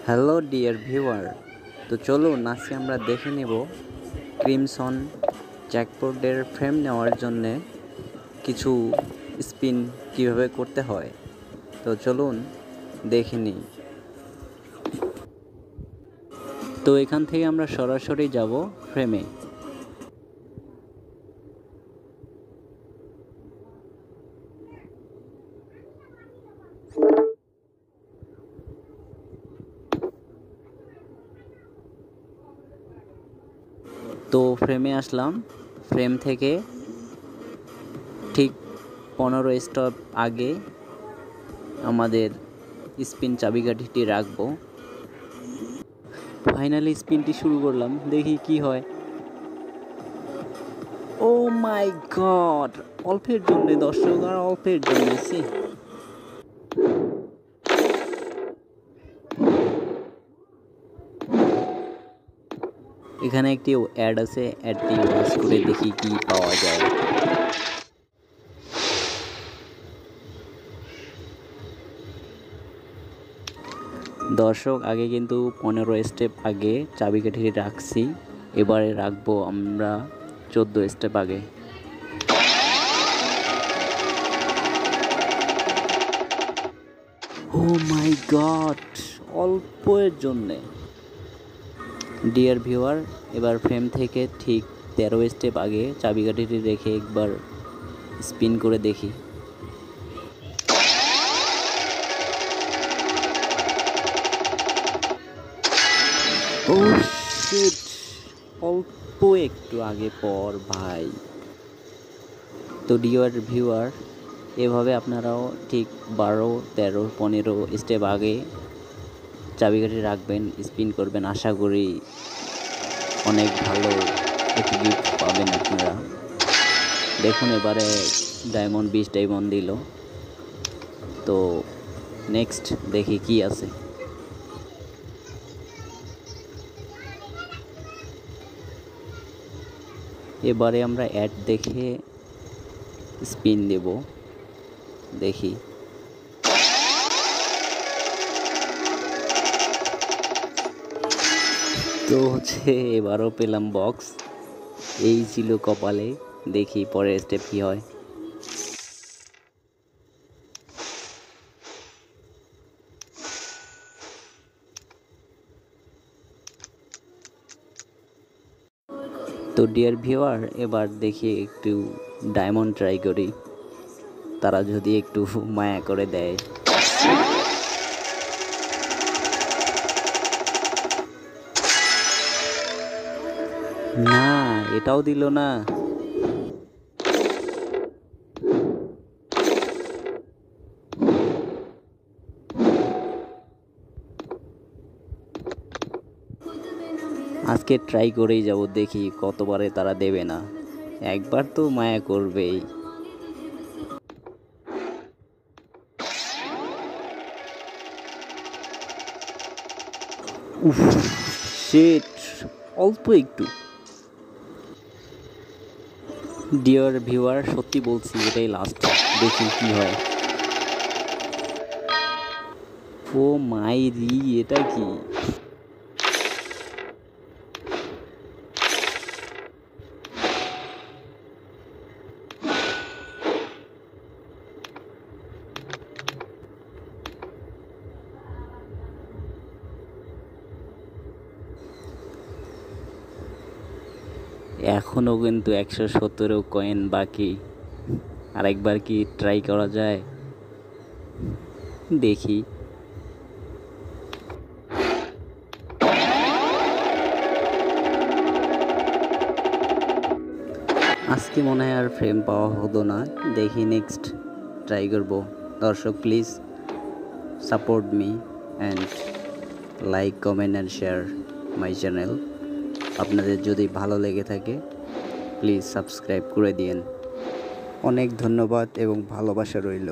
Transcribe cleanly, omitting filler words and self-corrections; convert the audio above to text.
Hello dear viewer, তো চলুন আজকে আমরা দেখে নেব ক্রিমসন জ্যাকপোর্টের ফ্রেম নেওয়ার জন্যে কিছু স্পিন কিভাবে করতে হয়। তো চলুন দেখে নিই। তো এখান থেকে আমরা সরাসরি যাব ফ্রেমে। তো ফ্রেমে আসলাম। ফ্রেম থেকে ঠিক 15 স্টেপ আগে আমাদের স্পিন চাবিকাঠিটি রাখবো। ফাইনালি স্পিনটি শুরু করলাম, দেখি কি হয়। ও মাই গড, অল্পের জন্য দর্শক, আর অল্পের জন্য এখানে একটি অ্যাড আছে, অ্যাডটি ইউজ করে দেখি কি পাওয়া যায়। দর্শক, আগে কিন্তু 15 স্টেপ আগে চাবিকাঠি রাখছি, এবারে রাখবো আমরা 14 স্টেপ আগে। ও মাই গড, অল্পের জন্যে। ডিয়ার ভিউয়ার, এবার ফ্রেম থেকে ঠিক 13 স্টেপ আগে চাবিকাঠিটি রেখে একবার স্পিন করে দেখি। ও শিট, অল্প একটু আগে পর ভাই। তো ডিয়ার ভিউয়ার, এভাবে আপনারাও ঠিক 12, 13, 15 স্টেপ আগে চাবিকাঠি রাখবেন, স্পিন করবেন। আশা করি অনেক ভালো একটি গিফট পাবেন আপনারা। দেখুন এবারে ডায়মন্ড 20 ডায়মন্ড দিল। তো নেক্সট দেখি কি আছে। এবারে আমরা অ্যাড দেখে স্পিন দেব, দেখি। তো এবারও পেলাম বক্স। এই ছিল কপালে, দেখি পরের স্টেপ কি হয়। তো ডিয়ার ভিউয়ার, এবার দেখি একটু ডায়মন্ড ট্রাই করি, তারা যদি একটু মায়া করে দেয়। না, এটাও দিল না। আজকে ট্রাই করেই যাব, দেখি কতবারে তারা দেবে না, একবার তো মায়া করবেই। উফ শিট, অল্প একটু। ডিয়ার ভিউয়ার, সত্যি বলছি এটাই লাস্ট, দেখি কি হয়। ও মাই রি, এটা কি? এখনও কিন্তু 117 কয়েন বাকি। আরেকবার কি ট্রাই করা যায়, দেখি। আজকে মনে হয় আর ফ্রেম পাওয়া হতো না, দেখি নেক্সট ট্রাই করব। দর্শক please support me and like, comment and share my channel. আপনাদের যদি ভালো লেগে থাকে প্লিজ সাবস্ক্রাইব করে দিন। অনেক ধন্যবাদ এবং ভালোবাসা রইল।